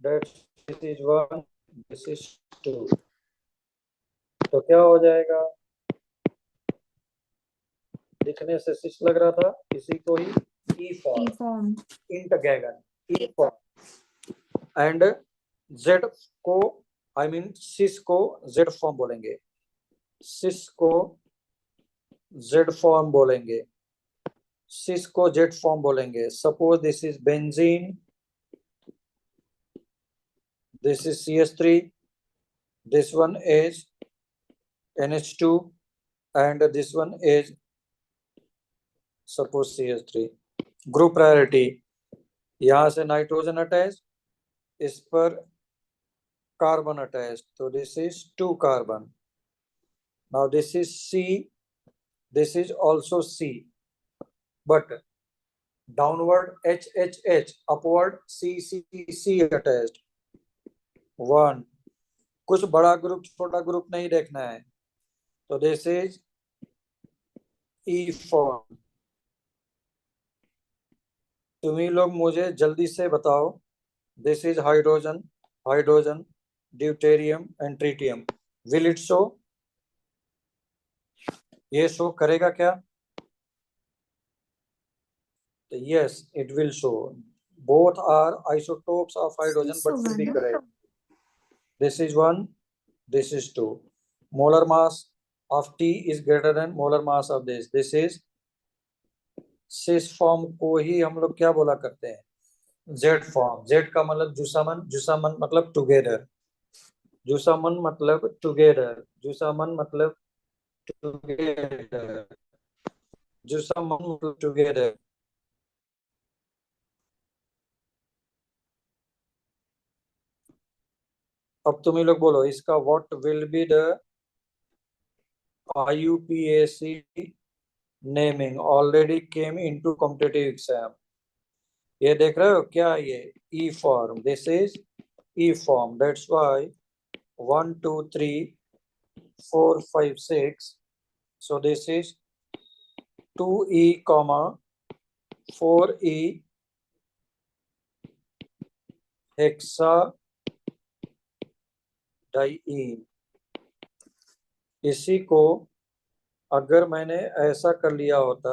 This is 1, this is 2. तो क्या हो जाएगा? दिखने से सिस लग रहा था, इसी को ही E form, entgegen, E form. And Z को, आई मीन सिस को जेड फॉर्म बोलेंगे. सिस को जेड फॉर्म बोलेंगे. सिस को जेड फॉर्म बोलेंगे. Suppose this is benzene this is CH3, this one is NH2, and this one is suppose CH3. Group priority, यहां से नाइट्रोजन अटैच, इस पर कार्बन अटैच, तो this is 2 carbon. Now this is C, this is also C, but downward HHH, upward CCC attached. 1. कुछ बड़ा ग्रुप छोटा ग्रुप नहीं देखना है, तो दिस इज E फॉर्म. तुम्ही लोग मुझे जल्दी से बताओ, this is hydrogen, hydrogen, deuterium and tritium. Will it show? ये शो करेगा क्या? Yes, it will show. Both are isotopes of hydrogen, but to be correct. This is 1, this is 2. Molar mass of T is greater than molar mass of this. This is cis form को ही हम लोग क्या बोला करते हैं? Z form. Z का मतलब जुसामन, जुसामन मतलब टुगेदर, जुसामन मतलब टुगेदर, जुसामन मतलब टुगेदर, जुसामन मतलब टुगेदर. अब तुम ही लोग बोलो इसका what will be the IUPAC naming already came into competitive exam. ये देख रहे हो क्या? ये E form, this is E form. That's why 1 2 3 4 5 6, so this is 2E comma 4E hexa diene. इसी को अगर मैंने ऐसा कर लिया होता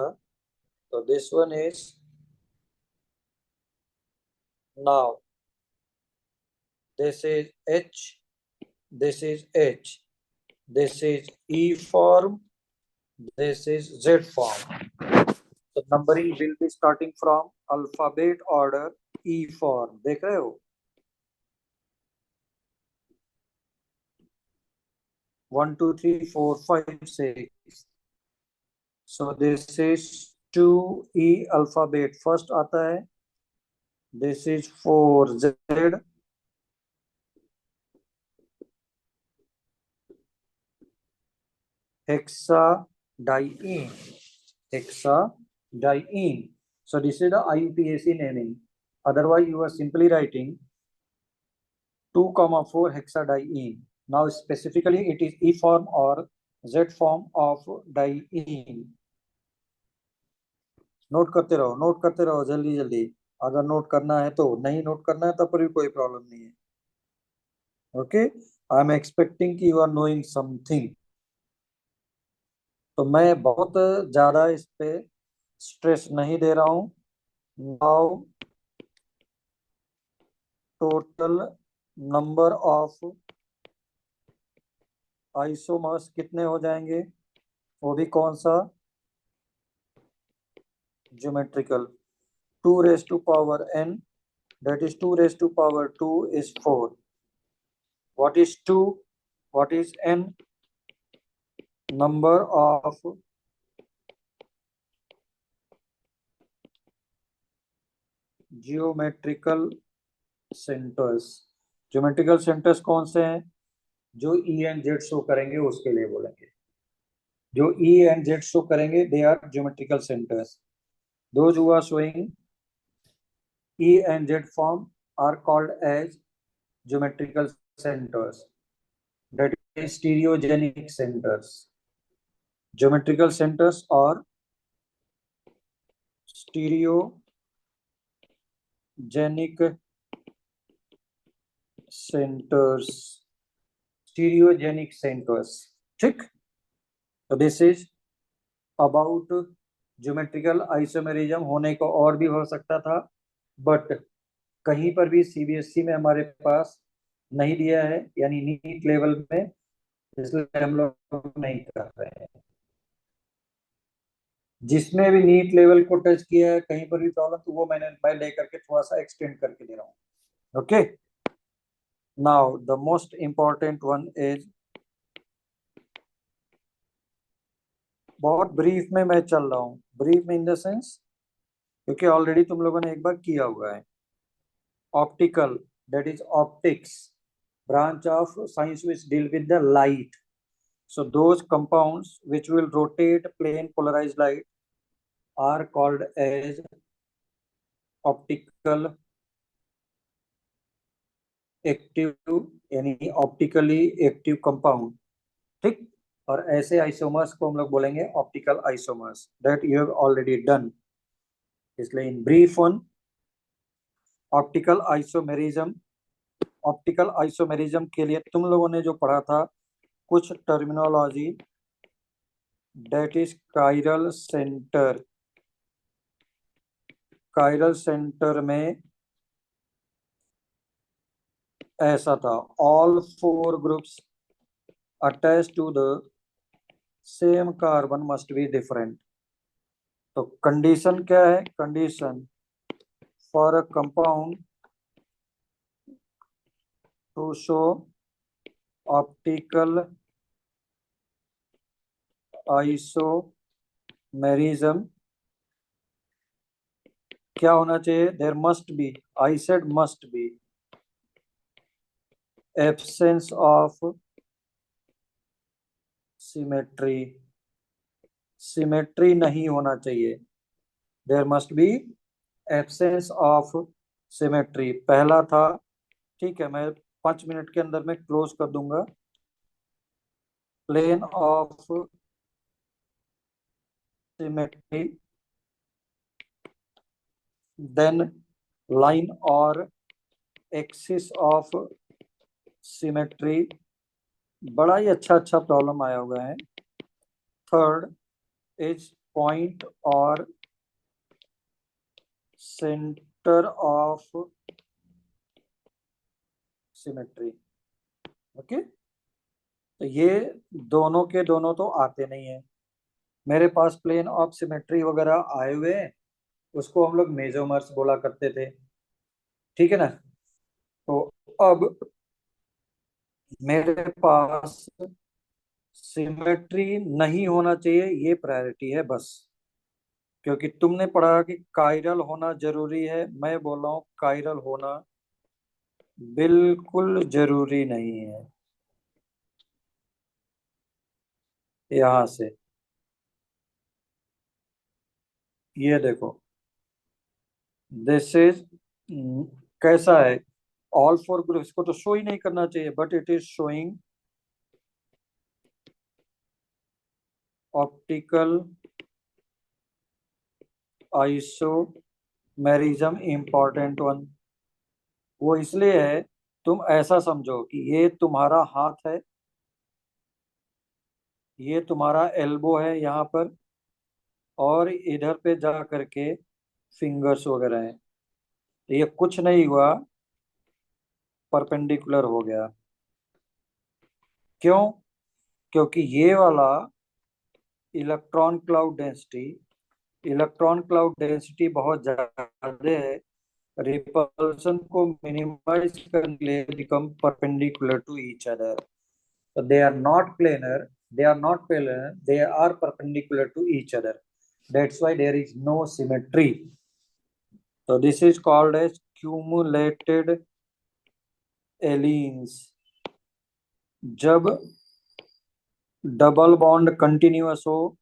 तो this one is now, this is H, this is H, this is E form, this is Z form. The numbering will be starting from alphabet order E form. देख रहे हो? 1 2 3 4 5 6. So this is 2E alphabet. First आता है, this is 4Z, hexadiene, hexadiene. So this is the IUPAC naming. Otherwise you are simply writing 2,4 hexadiene. Now specifically it is E form or Z form of diene. Note करते रहो, नोट करते रहो जल्दी जल्दी. अगर नोट करना है तो, नहीं नोट करना है तब पर भी कोई प्रॉब्लम नहीं है. ओके, आई एम एक्सपेक्टिंग कि यू आर नोइंग समथिंग. तो मैं बहुत ज्यादा इस पे स्ट्रेस नहीं दे रहा हूं. Now total number of isomers कितने हो जाएंगे? वो भी कौन सा? Geometrical. 2 raised to power n, that is 2 raised to power 2 is 4. What is 2? What is n? Number of geometrical centers. Geometrical centers कौन से हैं? जो E and Z शो करेंगे उसके लिए बोलेंगे. जो E and Z शो करेंगे they are geometrical centers. Those who are showing E and Z form are called as geometrical centers. That is stereogenic centers. Geometrical centers or stereogenic centers. Stereogenic centers. ठीक. तो this is about geometrical isomerism. होने को और भी हो सकता था, बट कहीं पर भी CBSE में हमारे पास नहीं दिया है, यानी नीट लेवल में, इसलिए हम लोग नहीं कर रहे हैं. जिसमें भी नीट लेवल को टच किया है कहीं पर भी प्रॉब्लम, तो वो मैं लेकर के थोड़ा सा एक्सटेंड करके दे रहा हूँ. Okay, Now the most important one is, बहुत ब्रीफ में मैं चल रहा हूँ, ब्रीफ में इन द सेंस क्योंकि ऑलरेडी तुम लोगों ने एक बार किया हुआ है. Optical, that is optics, branch of science which deal with the light. So those compounds which will rotate plane polarized light are called as optical active, यानी ऑप्टिकली एक्टिव कंपाउंड. ठीक. और ऐसे आइसोमर्स को हम लोग बोलेंगे optical isomers. That you have already done. इसलिए in brief one, optical isomerism. Optical isomerism के लिए तुम लोगों ने जो पढ़ा था कुछ terminology, that is chiral centre. Chiral centre में ऐसा था, all 4 groups attach to the same carbon must be different. तो कंडीशन क्या है? Condition for a compound to show optical isomerism क्या होना चाहिए? There must be, I said must be, absence of symmetry. Symmetry नहीं होना चाहिए. There must be absence of symmetry. पहला था. ठीक है, मैं 5 मिनट के अंदर में क्लोज कर दूंगा. Plane of symmetry, then line और एक्सिस ऑफ सिमेट्री. बड़ा ही अच्छा प्रॉब्लम आया हुआ है. थर्ड इज पॉइंट और सेंटर ऑफ सिमेट्री. ओके. तो ये दोनों के दोनों तो आते नहीं है. मेरे पास प्लेन ऑफ सिमेट्री वगैरह आए हुए हैं, उसको हम लोग मेसोमर्स बोला करते थे. ठीक है ना. तो अब मेरे पास सिमेट्री नहीं होना चाहिए, ये प्रायोरिटी है बस. क्योंकि तुमने पढ़ा कि कायरल होना जरूरी है. मैं बोल रहा हूँ कायरल होना बिल्कुल जरूरी नहीं है. यहां से ये देखो, दिस इज कैसा है? ऑल 4 ग्रुप्स को तो शो ही नहीं करना चाहिए, but it is showing optical isomerism important one. वो इसलिए है, तुम ऐसा समझो कि ये तुम्हारा हाथ है, ये तुम्हारा एल्बो है यहाँ पर, और इधर पे जा करके फिंगर्स वगैरह हैं. ये कुछ नहीं हुआ, परपेंडिकुलर हो गया. क्यों? क्योंकि ये वाला इलेक्ट्रॉन क्लाउड डेंसिटी बहुत ज्यादा है. रिपल्सन को मिनिमाइज करने के लिए become perpendicular to each other. So they are not planar, they are perpendicular to each other. That's why there is no symmetry. So this is called as cumulated alleles. जब डबल बॉन्ड कंटिन्यूअस हो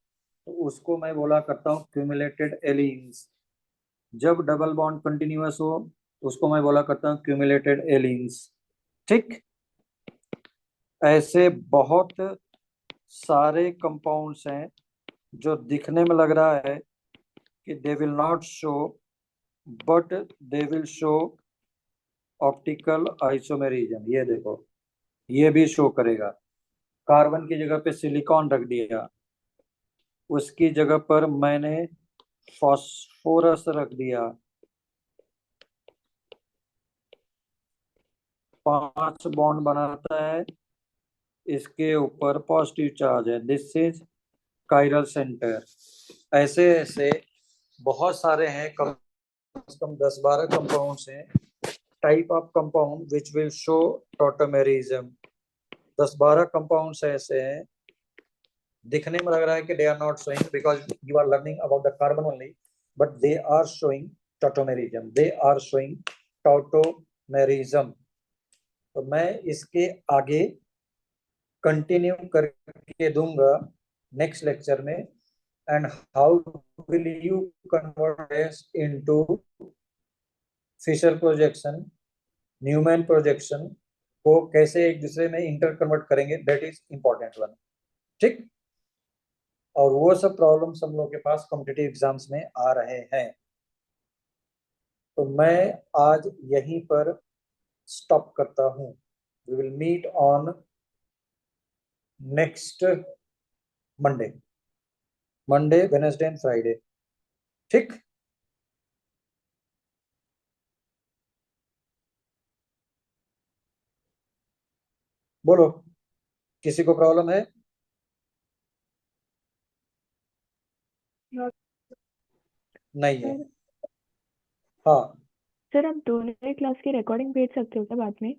तो उसको मैं बोला करता हूँ क्यूमुलेटेड एलीन्स. जब डबल बॉन्ड कंटिन्यूअस हो उसको मैं बोला करता हूँ क्यूमुलेटेड एलीन्स. ठीक. ऐसे बहुत सारे कंपाउंड्स हैं जो दिखने में लग रहा है कि they will not show, but they will show optical isomerism. ये देखो, ये भी शो करेगा. कार्बन की जगह पे सिलिकॉन रख दिया, उसकी जगह पर मैंने फास्फोरस रख दिया. 5 बॉन्ड बनाता है, इसके ऊपर पॉजिटिव चार्ज है. This is chiral centre. ऐसे ऐसे बहुत सारे हैं, कम से कम 10-12 कंपाउंड्स हैं type of compound which will show tautomerism. 10-12 compounds ऐसे हैं, दिखने में लग रहा है कि they are not showing because you are learning about the carbon only, but they are showing tautomerism. They are showing tautomerism. तो मैं इसके आगे कंटिन्यू करके दूंगा नेक्स्ट लेक्चर में. And how will you convert this into Fisher projection, Newman projection को कैसे एक दूसरे में इंटर कन्वर्ट करेंगे, दैट इज इंपॉर्टेंट वन. ठीक. और वो सब प्रॉब्लम्स हम लोग के पास कॉम्पिटिटिव एग्जाम्स में आ रहे हैं. तो मैं आज यहीं पर स्टॉप करता हूं. We will meet on next Monday, Wednesday and Friday. ठीक. बोलो, किसी को प्रॉब्लम है? नहीं है. हाँ सर आप दोनों ही क्लास की रिकॉर्डिंग भेज सकते हो क्या बाद में?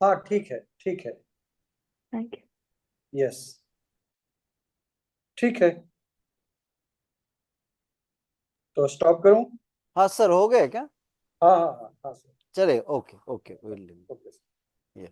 हाँ, ठीक है, ठीक है. Thank you. यस, ठीक है. तो स्टॉप करूं? हाँ सर, हो गए क्या? हाँ हाँ हाँ हाँ सर. चले, okay okay, will okay. Yeah.